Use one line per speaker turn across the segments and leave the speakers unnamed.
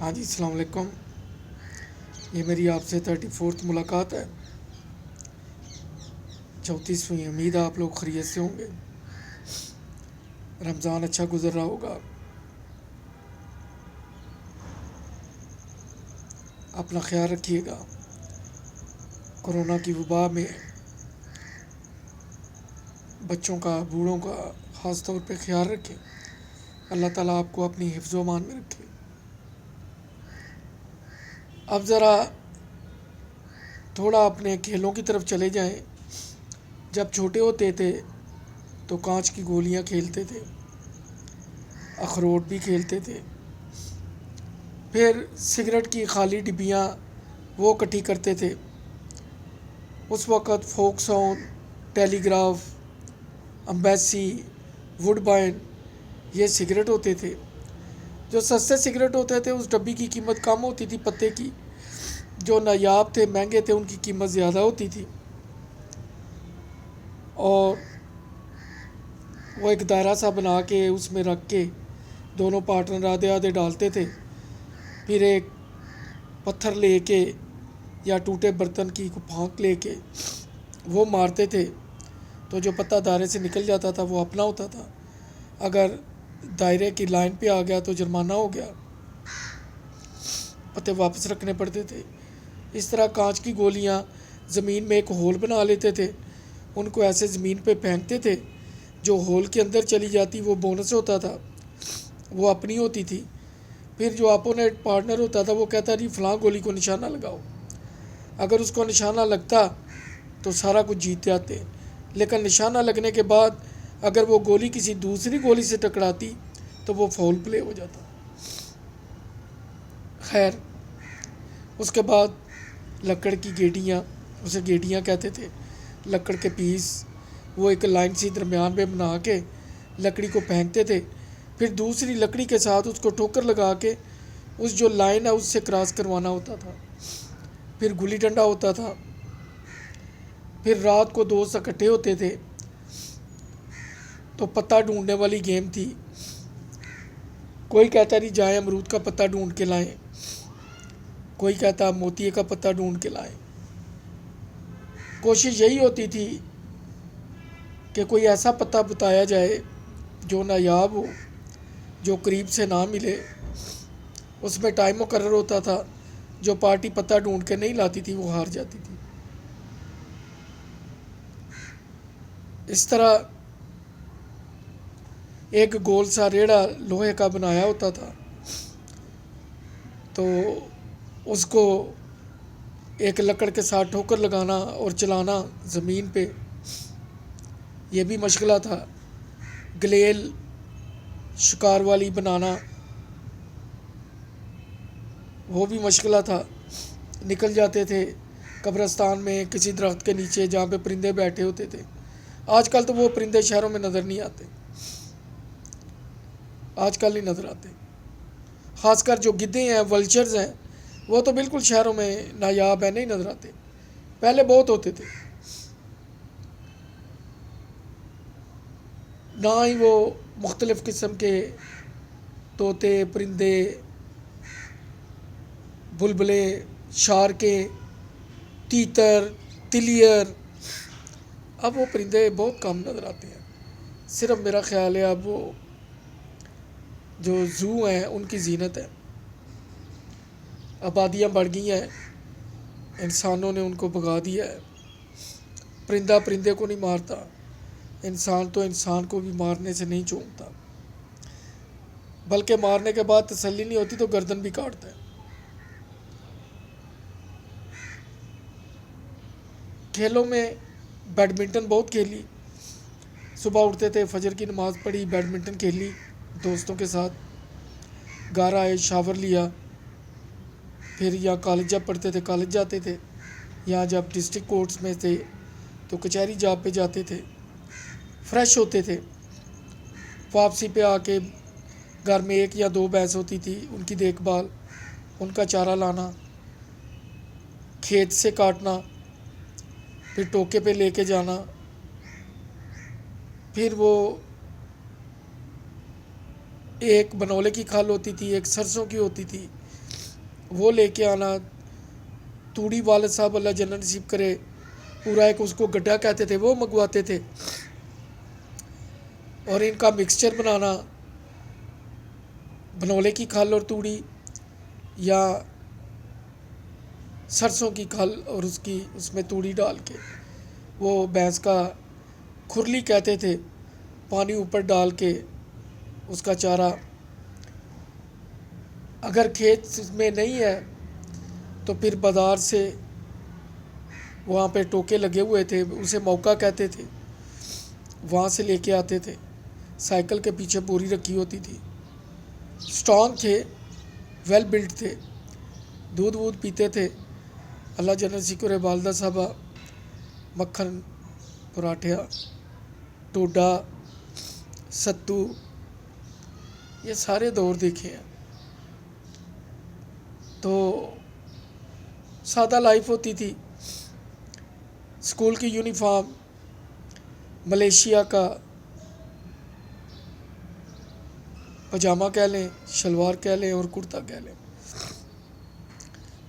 ہاں جی، السلام علیکم۔ یہ میری آپ سے 34 ملاقات ہے، 34ویں۔ امید ہے آپ لوگ خیریت سے ہوں گے، رمضان اچھا گزر رہا ہوگا۔ اپنا خیال رکھیے گا، کورونا کی وبا میں بچوں کا، بوڑھوں کا خاص طور پہ خیال رکھیں۔ اللہ تعالیٰ آپ کو اپنی حفظ و امان میں رکھے۔ اب ذرا تھوڑا اپنے کھیلوں کی طرف چلے جائیں۔ جب چھوٹے ہوتے تھے تو کانچ کی گولیاں کھیلتے تھے، اخروٹ بھی کھیلتے تھے، پھر سگریٹ کی خالی ڈبیاں وہ اکٹھی کرتے تھے۔ اس وقت فوک ساؤنڈ، Telegraph, Embassy, Woodbine یہ سگریٹ ہوتے تھے۔ جو سستے سگریٹ ہوتے تھے اس ڈبی کی قیمت کم ہوتی تھی پتے کی، جو نایاب تھے، مہنگے تھے، ان کی قیمت زیادہ ہوتی تھی، اور وہ ایک دائرہ سا بنا کے اس میں رکھ کے دونوں پارٹنر آدھے آدھے ڈالتے تھے، پھر ایک پتھر لے کے یا ٹوٹے برتن کی کو پھانک لے کے وہ مارتے تھے، تو جو پتہ دائرے سے نکل جاتا تھا وہ اپنا ہوتا تھا، اگر دائرے کی لائن پہ آ گیا تو جرمانہ ہو گیا، پتے واپس رکھنے پڑتے تھے۔ اس طرح کانچ کی گولیاں زمین میں ایک ہول بنا لیتے تھے، ان کو ایسے زمین پہ پھینکتے تھے، جو ہول کے اندر چلی جاتی وہ بونس ہوتا تھا، وہ اپنی ہوتی تھی۔ پھر جو اپوننٹ پارٹنر ہوتا تھا وہ کہتا جی فلاں گولی کو نشانہ لگاؤ، اگر اس کو نشانہ لگتا تو سارا کچھ جیت جاتے، لیکن نشانہ لگنے کے بعد اگر وہ گولی کسی دوسری گولی سے ٹکراتی تو وہ فاؤل پلے ہو جاتا۔ خیر، اس کے بعد لکڑ کی گیٹیاں، اسے گیٹیاں کہتے تھے، لکڑ کے پیس وہ ایک لائن سی درمیان میں بنا کے لکڑی کو پھینکتے تھے، پھر دوسری لکڑی کے ساتھ اس کو ٹھوکر لگا کے اس جو لائن ہے اس سے کراس کروانا ہوتا تھا۔ پھر گلی ڈنڈا ہوتا تھا۔ پھر رات کو دوست اکٹھے ہوتے تھے تو پتہ ڈھونڈنے والی گیم تھی، کوئی کہتا نہیں جائیں امرود کا پتہ ڈھونڈ کے لائیں، کوئی کہتا موتیے کا پتہ ڈھونڈ کے لائیں۔ کوشش یہی ہوتی تھی کہ کوئی ایسا پتہ بتایا جائے جو نایاب ہو، جو قریب سے نہ ملے۔ اس میں ٹائم مقرر ہوتا تھا، جو پارٹی پتہ ڈھونڈ کے نہیں لاتی تھی وہ ہار جاتی تھی۔ اس طرح ایک گول سا ریڑھا لوہے کا بنایا ہوتا تھا، تو اس کو ایک لکڑ کے ساتھ ٹھوکر لگانا اور چلانا زمین پہ، یہ بھی مشغلہ تھا۔ گلیل شکار والی بنانا وہ بھی مشغلہ تھا۔ نکل جاتے تھے قبرستان میں کسی درخت کے نیچے جہاں پہ پرندے بیٹھے ہوتے تھے۔ آج کل تو وہ پرندے شہروں میں نظر نہیں آتے، آج کل نہیں نظر آتے، خاص کر جو گدھے ہیں، ولچرز ہیں، وہ تو بالکل شہروں میں نایاب ہیں، نہیں نظر آتے، پہلے بہت ہوتے تھے۔ نہ ہی وہ مختلف قسم کے طوطے، پرندے، بلبلے، شارکیں، تیتر، تلیر، اب وہ پرندے بہت کم نظر آتے ہیں۔ صرف میرا خیال ہے اب وہ جو زو ہیں ان کی زینت ہے، آبادیاں بڑھ گئی ہیں، انسانوں نے ان کو بھگا دیا ہے۔ پرندہ پرندے کو نہیں مارتا، انسان تو انسان کو بھی مارنے سے نہیں چوکتا، بلکہ مارنے کے بعد تسلی نہیں ہوتی تو گردن بھی کاٹتا ہے۔ کھیلوں میں بیڈمنٹن بہت کھیلی، صبح اٹھتے تھے، فجر کی نماز پڑھی، بیڈمنٹن کھیلی دوستوں کے ساتھ، گھر آئے، شاور لیا، پھر یا کالج جب پڑھتے تھے کالج جاتے تھے، یا جب ڈسٹرکٹ کورٹس میں تھے تو کچہری جاب پہ جاتے تھے، فریش ہوتے تھے، واپسی پہ آ کے گھر میں ایک یا دو بھینس ہوتی تھی، ان کی دیکھ بھال، ان کا چارہ لانا، کھیت سے کاٹنا، پھر ٹوکے پہ لے کے جانا، پھر وہ ایک بنولے کی کھال ہوتی تھی، ایک سرسوں کی ہوتی تھی، وہ لے کے آنا، توڑی والد صاحب اللہ جنت نصیب کرے، پورا ایک اس کو گڈھا کہتے تھے وہ منگواتے تھے، اور ان کا مکسچر بنانا، بنولے کی کھل اور توڑی یا سرسوں کی کھل اور اس میں توڑی ڈال کے، وہ بھینس کا کھرلی کہتے تھے، پانی اوپر ڈال کے اس کا چارہ، اگر کھیت میں نہیں ہے تو پھر بازار سے وہاں پہ ٹوکے لگے ہوئے تھے، اسے موقع کہتے تھے، وہاں سے لے کے آتے تھے، سائیکل کے پیچھے بوری رکھی ہوتی تھی، اسٹرانگ تھے، ویل بلڈ تھے، دودھ وودھ پیتے تھے، اللہ جنت نصیب کرے، والدہ صاحبہ مکھن پراٹھا ڈوڈا ستو، یہ سارے دور دیکھے ہیں۔ تو سادہ لائف ہوتی تھی، اسکول کی یونیفارم، ملیشیا کا پاجامہ کہہ لیں، شلوار کہہ لیں اور کرتا کہہ لیں،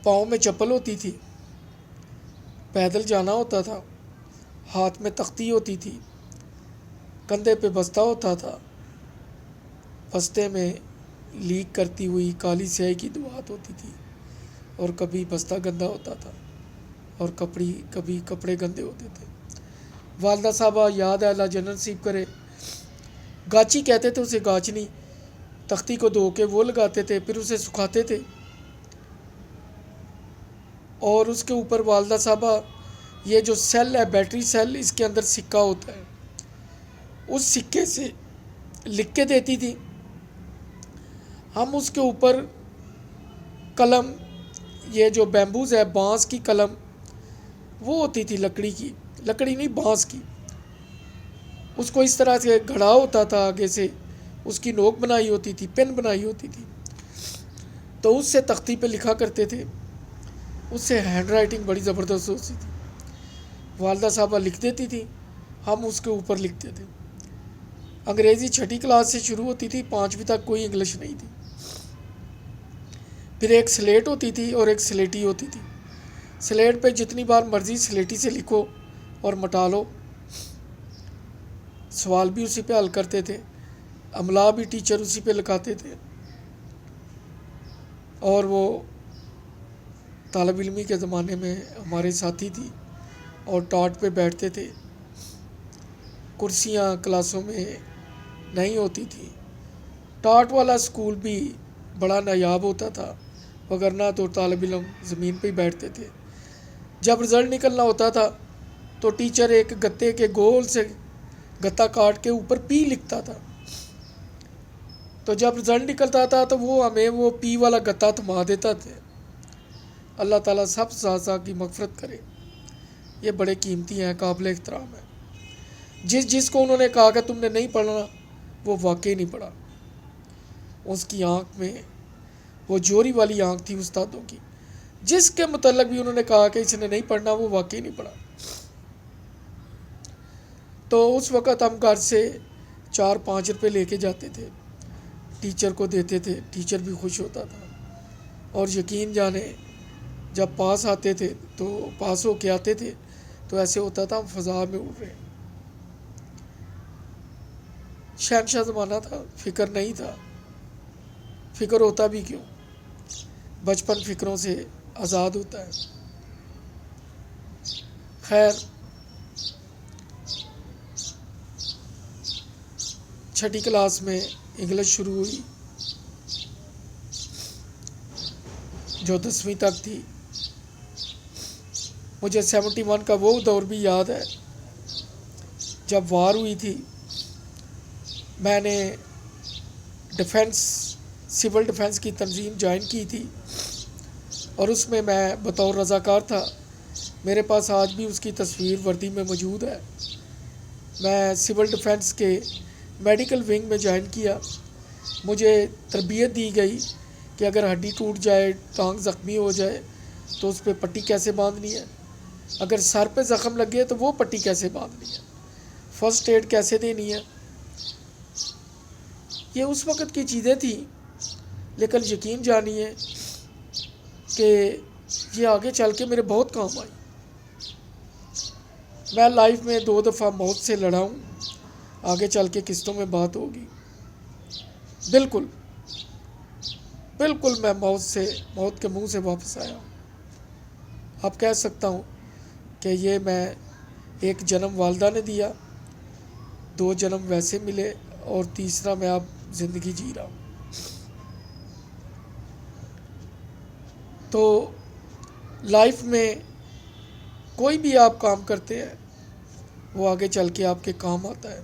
پاؤں میں چپل ہوتی تھی، پیدل جانا ہوتا تھا، ہاتھ میں تختی ہوتی تھی، کندھے پہ بستہ ہوتا تھا، بستے میں لیک کرتی ہوئی کالی سیاہی کی دعات ہوتی تھی، اور کبھی بستہ گندا ہوتا تھا اور کبھی کپڑے گندے ہوتے تھے۔ والدہ صاحبہ یاد ہے اللہ جنت نصیب کرے، گاچی کہتے تھے اسے، گاچنی، تختی کو دھو کے وہ لگاتے تھے، پھر اسے سکھاتے تھے، اور اس کے اوپر والدہ صاحبہ یہ جو سیل ہے، بیٹری سیل، اس کے اندر سکہ ہوتا ہے، اس سکے سے لکھ کے دیتی تھی، ہم اس کے اوپر قلم، یہ جو بیمبوز ہے، بانس کی قلم، وہ ہوتی تھی لکڑی نہیں، بانس کی، اس کو اس طرح سے گھڑا ہوتا تھا، آگے سے اس کی نوک بنائی ہوتی تھی، پن بنائی ہوتی تھی، تو اس سے تختی پہ لکھا کرتے تھے، اس سے ہینڈ رائٹنگ بڑی زبردست ہوتی تھی، والدہ صاحبہ لکھ دیتی تھی، ہم اس کے اوپر لکھتے تھے۔ انگریزی 6ٹھی کلاس سے شروع ہوتی تھی، 5ویں تک کوئی انگلش نہیں تھی، پھر ایک سلیٹ ہوتی تھی اور ایک سلیٹی ہوتی تھی، سلیٹ پہ جتنی بار مرضی سلیٹی سے لکھو اور مٹا لو، سوال بھی اسی پہ حل کرتے تھے، املا بھی ٹیچر اسی پہ لکھاتے تھے، اور وہ طالب علمی کے زمانے میں ہمارے ساتھی تھی اور ٹاٹ پہ بیٹھتے تھے، کرسیاں کلاسوں میں نہیں ہوتی تھی، ٹاٹ والا اسکول بھی بڑا نایاب ہوتا تھا، وگرنہ تو طالب علم زمین پہ ہی بیٹھتے تھے، جب رزلٹ نکلنا ہوتا تھا تو ٹیچر ایک گتے کے گول سے گتا کاٹ کے اوپر پی لکھتا تھا، تو جب رزلٹ نکلتا تھا تو وہ ہمیں وہ پی والا گتا تھما دیتا تھا۔ اللہ تعالیٰ سب اساتذہ کی مغفرت کرے، یہ بڑے قیمتی ہیں، قابل احترام ہیں، جس کو انہوں نے کہا کہ تم نے نہیں پڑھنا، وہ واقعی نہیں پڑھا، اس کی آنکھ میں وہ جوری والی آنکھ تھی استادوں کی، جس کے متعلق بھی انہوں نے کہا کہ اس نے نہیں پڑھنا، وہ واقعی نہیں پڑھا۔ تو اس وقت ہم گھر سے 4-5 روپے لے کے جاتے تھے، ٹیچر کو دیتے تھے، ٹیچر بھی خوش ہوتا تھا، اور یقین جانے جب پاس آتے تھے تو پاس ہو کے آتے تھے تو ایسے ہوتا تھا ہم فضا میں اڑ رہے ہیں۔ شہنشاہ زمانہ تھا، فکر نہیں تھا، فکر ہوتا بھی کیوں، بچپن فکروں سے آزاد ہوتا ہے۔ خیر، 6ٹھی کلاس میں انگلش شروع ہوئی جو 10ویں تک تھی، مجھے 71 کا وہ دور بھی یاد ہے جب وار ہوئی تھی، میں نے سول ڈیفنس کی تنظیم جوائن کی تھی، اور اس میں بطور رضاکار تھا، میرے پاس آج بھی اس کی تصویر وردی میں موجود ہے۔ میں سول ڈیفنس کے میڈیکل ونگ میں جوائن کیا، مجھے تربیت دی گئی کہ اگر ہڈی ٹوٹ جائے، ٹانگ زخمی ہو جائے تو اس پہ پٹی کیسے باندھنی ہے، اگر سر پہ زخم لگے تو وہ پٹی کیسے باندھنی ہے، فرسٹ ایڈ کیسے دینی ہے۔ یہ اس وقت کی چیزیں تھیں، لیکن یقین جانیے کہ یہ آگے چل کے میرے بہت کام آئی۔ میں لائف میں 2 دفعہ موت سے لڑا ہوں، آگے چل کے قسطوں میں بات ہوگی۔ بالکل بالکل میں موت کے منہ سے واپس آیا ہوں۔ اب کہہ سکتا ہوں کہ یہ میں ایک جنم والدہ نے دیا، 2 جنم ویسے ملے، اور تیسرا میں اب زندگی جی رہا ہوں۔ تو لائف میں کوئی بھی آپ کام کرتے ہیں وہ آگے چل کے آپ کے کام آتا ہے۔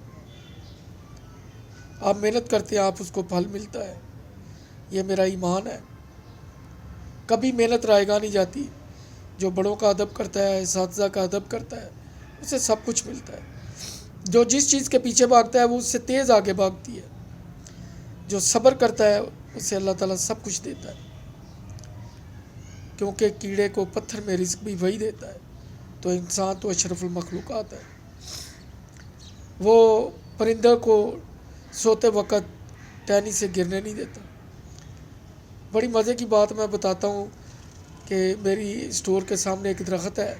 آپ محنت کرتے ہیں، آپ اس کو پھل ملتا ہے، یہ میرا ایمان ہے۔ کبھی محنت رائیگاں نہیں جاتی۔ جو بڑوں کا ادب کرتا ہے، اساتذہ کا ادب کرتا ہے، اسے سب کچھ ملتا ہے۔ جو جس چیز کے پیچھے بھاگتا ہے وہ اس سے تیز آگے بھاگتی ہے۔ جو صبر کرتا ہے اسے اللہ تعالیٰ سب کچھ دیتا ہے، کیونکہ کیڑے کو پتھر میں رزق بھی وہی دیتا ہے۔ تو انسان تو اشرف المخلوقات ہے۔ وہ پرندہ کو سوتے وقت ٹہنی سے گرنے نہیں دیتا۔ بڑی مزے کی بات میں بتاتا ہوں کہ میری اسٹور کے سامنے ایک درخت ہے،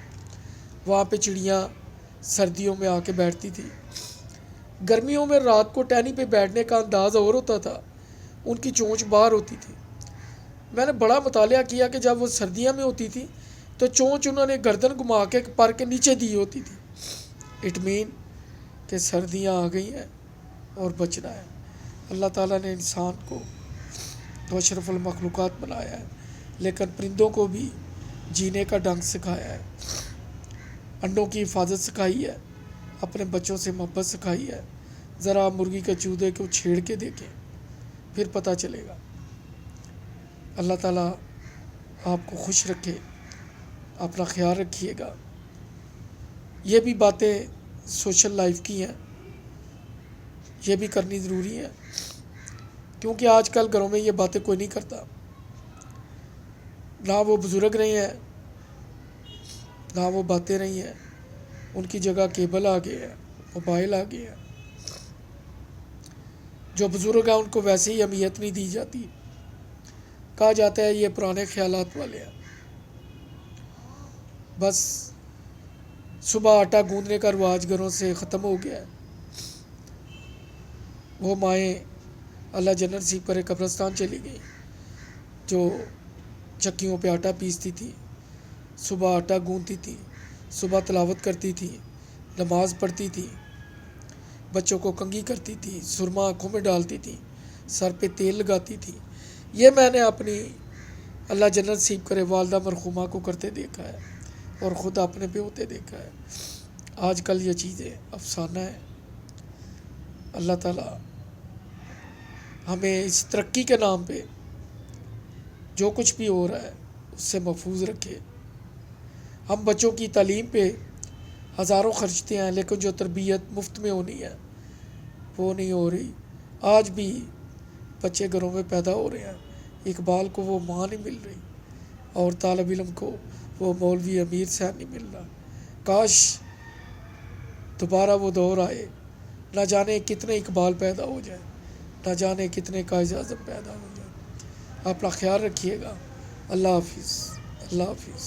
وہاں پہ چڑیاں سردیوں میں آ کے بیٹھتی تھی۔ گرمیوں میں رات کو ٹہنی پہ بیٹھنے کا انداز اور ہوتا تھا، ان کی چونچ باہر ہوتی تھی۔ میں نے بڑا مطالعہ کیا کہ جب وہ سردیاں میں ہوتی تھی تو چونچ انہوں نے گردن گھما کے پر کے نیچے دی ہوتی تھی۔ اٹ مین کہ سردیاں آ گئی ہیں اور بچنا ہے۔ اللہ تعالیٰ نے انسان کو تو اشرف المخلوقات بنایا ہے، لیکن پرندوں کو بھی جینے کا ڈھنگ سکھایا ہے، انڈوں کی حفاظت سکھائی ہے، اپنے بچوں سے محبت سکھائی ہے۔ ذرا مرغی کے چودے کو چھیڑ کے دیکھیں، پھر پتہ چلے گا۔ اللہ تعالیٰ آپ کو خوش رکھے، اپنا خیال رکھیے گا۔ یہ بھی باتیں سوشل لائف کی ہیں، یہ بھی کرنی ضروری ہے، کیونکہ آج کل گھروں میں یہ باتیں کوئی نہیں کرتا۔ نہ وہ بزرگ رہے ہیں، نہ وہ باتیں رہی ہیں، ان کی جگہ کیبل آ گئے ہیں، موبائل آ گئے ہیں۔ جو بزرگ ہیں ان کو ویسے ہی اہمیت نہیں دی جاتی، کہا جاتا ہے یہ پرانے خیالات والے ہیں۔ بس صبح آٹا گوندنے کا رواج گھروں سے ختم ہو گیا ہے۔ وہ مائیں اللہ جنت نصیب کرے قبرستان چلی گئی، جو چکیوں پہ آٹا پیستی تھی، صبح آٹا گوندتی تھی، صبح تلاوت کرتی تھی، نماز پڑھتی تھی، بچوں کو کنگھی کرتی تھی، سرما آنکھوں میں ڈالتی تھی، سر پہ تیل لگاتی تھی۔ یہ میں نے اپنی اللہ جنت نصیب کرے والدہ مرحومہ کو کرتے دیکھا ہے، اور خود اپنے پہ ہوتے دیکھا ہے۔ آج کل یہ چیزیں افسانہ ہیں۔ اللہ تعالیٰ ہمیں اس ترقی کے نام پہ جو کچھ بھی ہو رہا ہے اس سے محفوظ رکھے۔ ہم بچوں کی تعلیم پہ ہزاروں خرچتے ہیں، لیکن جو تربیت مفت میں ہونی ہے وہ نہیں ہو رہی۔ آج بھی بچے گھروں میں پیدا ہو رہے ہیں، اقبال کو وہ ماں نہیں مل رہی، اور طالب علم کو وہ مولوی امیر صاحب نہیں مل رہا۔ کاش دوبارہ وہ دور آئے، نہ جانے کتنے اقبال پیدا ہو جائیں، نہ جانے کتنے قائد اعظم پیدا ہو جائیں۔ اپنا خیال رکھیے گا۔ اللہ حافظ، اللہ حافظ۔